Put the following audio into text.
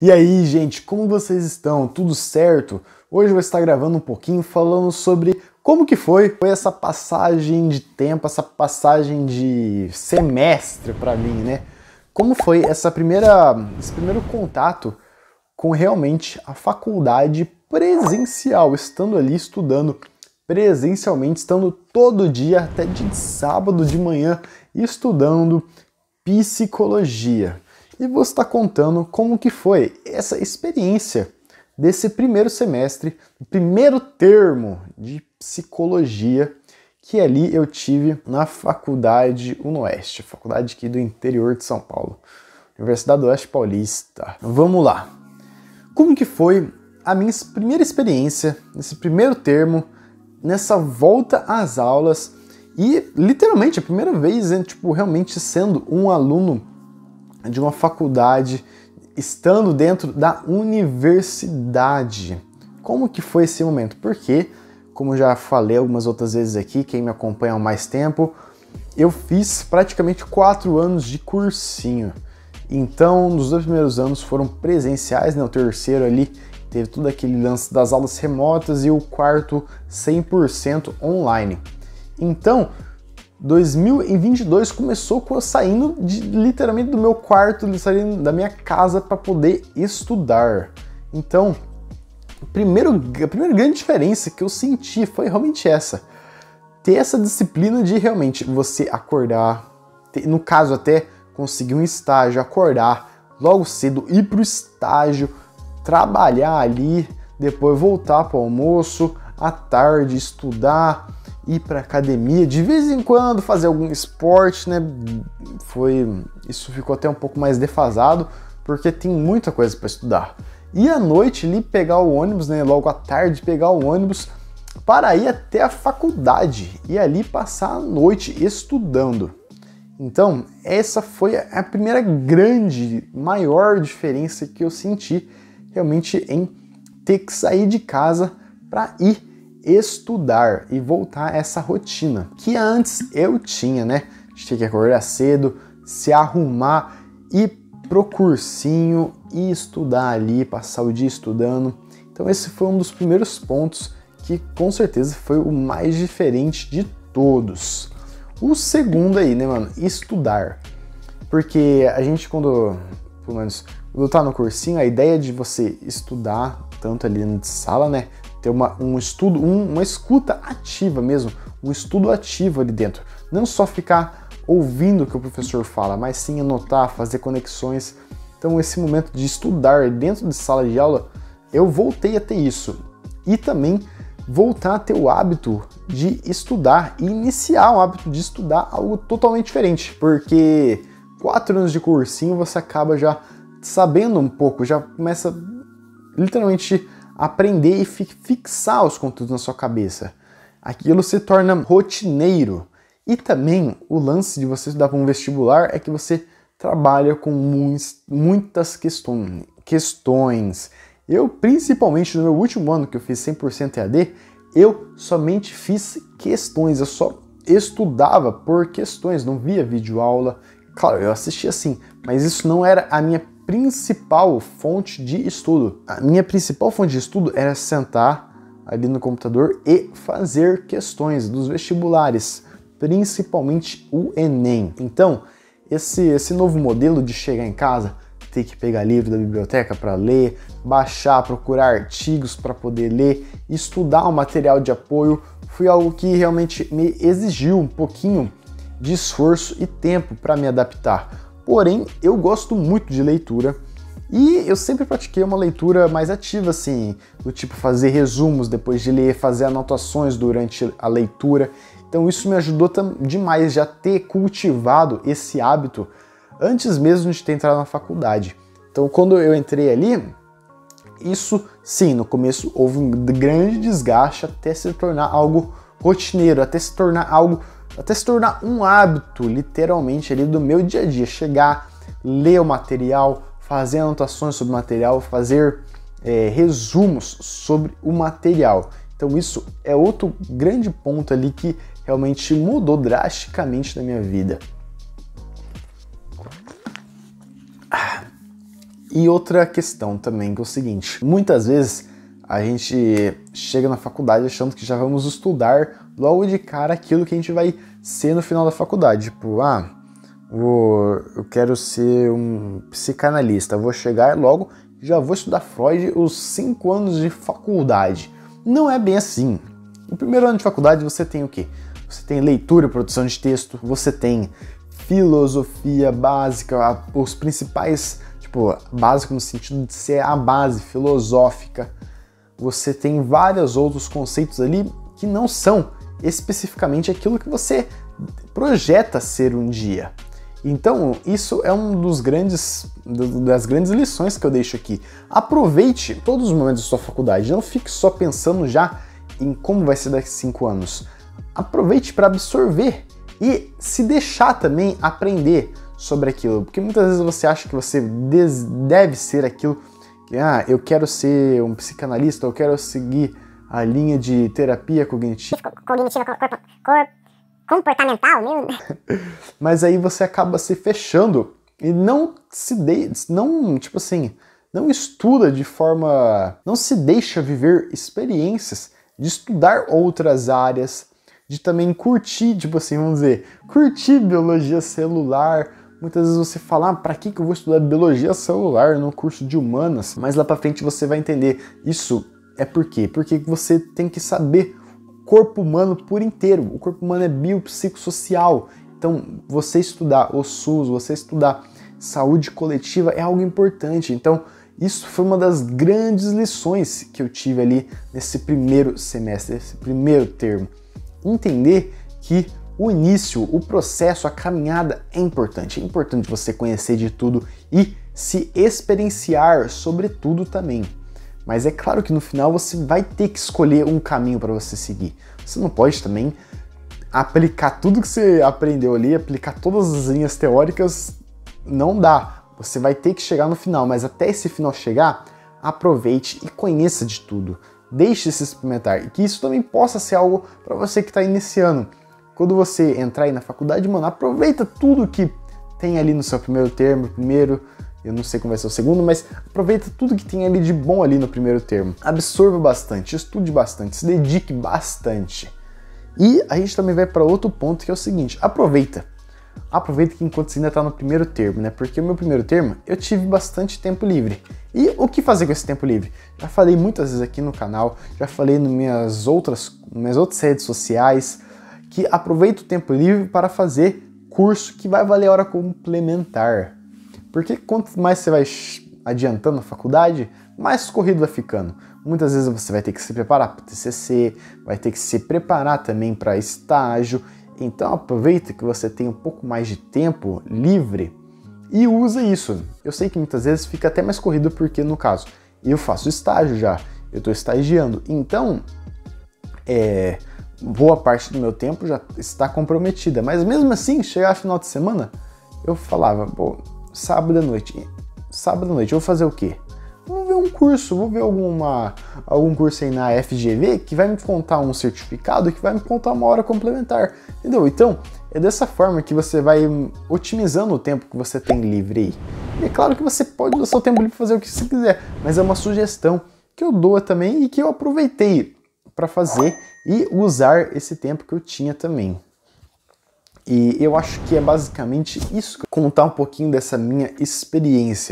E aí, gente, como vocês estão? Tudo certo? Hoje eu vou estar gravando um pouquinho falando sobre como que foi essa passagem de tempo, essa passagem de semestre para mim, né? Como foi esse primeiro contato com realmente a faculdade presencial, estando ali estudando presencialmente, estando todo dia, até de sábado de manhã, estudando psicologia. E vou estar contando como que foi essa experiência desse primeiro semestre, o primeiro termo de psicologia que ali eu tive na faculdade UnoOeste, faculdade aqui do interior de São Paulo, Universidade do Oeste Paulista. Vamos lá. Como que foi a minha primeira experiência, nesse primeiro termo, nessa volta às aulas e literalmente a primeira vez, né, realmente sendo um aluno de uma faculdade, estando dentro da universidade. Como que foi esse momento? Porque, como já falei algumas outras vezes aqui, quem me acompanha há mais tempo, eu fiz praticamente 4 anos de cursinho. Então, nos 2 primeiros anos foram presenciais, né? O terceiro ali teve todo aquele lance das aulas remotas e o quarto 100% online. Então, 2022 começou com eu saindo literalmente do meu quarto, saindo da minha casa para poder estudar. Então, a primeira grande diferença que eu senti foi realmente essa. Ter essa disciplina de realmente você acordar, no caso até conseguir um estágio, acordar logo cedo, ir para o estágio, trabalhar ali, depois voltar para o almoço, à tarde estudar, ir para academia, de vez em quando fazer algum esporte, né? Isso ficou até um pouco mais defasado, porque tem muita coisa para estudar. E à noite ali pegar o ônibus, né? Logo à tarde pegar o ônibus para ir até a faculdade e ali passar a noite estudando. Então, essa foi a primeira maior diferença que eu senti realmente em ter que sair de casa para ir estudar e voltar a essa rotina que antes eu tinha, né? De ter que acordar cedo, se arrumar, ir pro cursinho e estudar ali, passar o dia estudando. Então esse foi um dos primeiros pontos que com certeza foi o mais diferente de todos. O segundo aí, né, mano? Estudar. Porque a gente pelo menos, quando tá no cursinho, a ideia de você estudar tanto ali na sala, né? Ter um estudo, uma escuta ativa mesmo, um estudo ativo ali dentro. Não só ficar ouvindo o que o professor fala, mas sim anotar, fazer conexões. Então esse momento de estudar dentro de sala de aula, eu voltei a ter isso. E também voltar a ter o hábito de estudar e iniciar o hábito de estudar algo totalmente diferente. Porque 4 anos de cursinho você acaba já sabendo um pouco, já começa literalmente aprender e fixar os conteúdos na sua cabeça. Aquilo se torna rotineiro. E também o lance de você estudar para um vestibular é que você trabalha com muitas questões. Eu, principalmente no meu último ano, que eu fiz 100% EAD, eu somente fiz questões. Eu só estudava por questões, não via videoaula. Claro, eu assistia sim, mas isso não era a minha principal fonte de estudo. A minha principal fonte de estudo era sentar ali no computador e fazer questões dos vestibulares, principalmente o Enem. Então, esse novo modelo de chegar em casa, ter que pegar livro da biblioteca para ler, baixar, procurar artigos para poder ler, estudar um material de apoio, foi algo que realmente me exigiu um pouquinho de esforço e tempo para me adaptar. Porém, eu gosto muito de leitura e eu sempre pratiquei uma leitura mais ativa, assim, do tipo fazer resumos depois de ler, fazer anotações durante a leitura. Então isso me ajudou demais já ter cultivado esse hábito antes mesmo de ter entrado na faculdade. Então quando eu entrei ali, isso sim, no começo houve um grande desgaste até se tornar algo rotineiro, até se tornar um hábito, literalmente, ali do meu dia a dia. Chegar, ler o material, fazer anotações sobre o material, fazer resumos sobre o material. Então isso é outro grande ponto ali que realmente mudou drasticamente na minha vida. E outra questão também, que é o seguinte, muitas vezes a gente chega na faculdade achando que já vamos estudar logo de cara aquilo que a gente vai ser no final da faculdade. Tipo, eu quero ser um psicanalista, vou chegar logo, já vou estudar Freud os 5 anos de faculdade. Não é bem assim. No primeiro ano de faculdade você tem o quê? Você tem leitura e produção de texto, você tem filosofia básica, os principais, tipo, básico no sentido de ser a base filosófica. Você tem vários outros conceitos ali que não são especificamente aquilo que você projeta ser um dia. Então, isso é das grandes lições que eu deixo aqui. Aproveite todos os momentos da sua faculdade, não fique só pensando já em como vai ser daqui a 5 anos. Aproveite para absorver e se deixar também aprender sobre aquilo, porque muitas vezes você acha que você deve ser aquilo que, eu quero ser um psicanalista, eu quero seguir a linha de terapia cognitiva comportamental mesmo. Mas aí você acaba se fechando e não estuda de forma, não se deixa viver experiências de estudar outras áreas, de também curtir, curtir biologia celular. Muitas vezes você fala, pra que eu vou estudar biologia celular no curso de humanas? Mas lá pra frente você vai entender isso é por quê? Porque você tem que saber o corpo humano por inteiro. O corpo humano é biopsicossocial. Então, você estudar o SUS, você estudar saúde coletiva é algo importante. Então, isso foi uma das grandes lições que eu tive ali nesse primeiro semestre, nesse primeiro termo. Entender que o início, o processo, a caminhada é importante. É importante você conhecer de tudo e se experienciar sobre tudo também. Mas é claro que no final você vai ter que escolher um caminho para você seguir. Você não pode também aplicar tudo que você aprendeu ali, aplicar todas as linhas teóricas, não dá. Você vai ter que chegar no final, mas até esse final chegar, aproveite e conheça de tudo. Deixe se experimentar e que isso também possa ser algo para você que está iniciando. Quando você entrar aí na faculdade, mano, aproveita tudo que tem ali no seu primeiro termo, eu não sei como vai ser o segundo, mas aproveita tudo que tem ali de bom ali no primeiro termo. Absorva bastante, estude bastante, se dedique bastante. E a gente também vai para outro ponto que é o seguinte, aproveita que enquanto você ainda está no primeiro termo, né? Porque o meu primeiro termo eu tive bastante tempo livre. E o que fazer com esse tempo livre? Já falei muitas vezes aqui no canal, já falei nas minhas outras redes sociais, que aproveita o tempo livre para fazer curso que vai valer a hora complementar. Porque quanto mais você vai adiantando a faculdade, mais corrido vai ficando. Muitas vezes você vai ter que se preparar para o TCC, vai ter que se preparar também para estágio. Então aproveita que você tem um pouco mais de tempo livre e usa isso. Eu sei que muitas vezes fica até mais corrido porque, no caso, eu faço estágio já, eu estou estagiando. Então, boa parte do meu tempo já está comprometida. Mas mesmo assim, chegar final de semana, eu falava, sábado à noite, eu vou fazer o quê? Vou ver um curso, vou ver algum curso aí na FGV que vai me contar um certificado, que vai me contar uma hora complementar, entendeu? Então, é dessa forma que você vai otimizando o tempo que você tem livre aí. E é claro que você pode usar seu tempo livre para fazer o que você quiser, mas é uma sugestão que eu dou também e que eu aproveitei para fazer e usar esse tempo que eu tinha também. E eu acho que é basicamente isso, contar um pouquinho dessa minha experiência.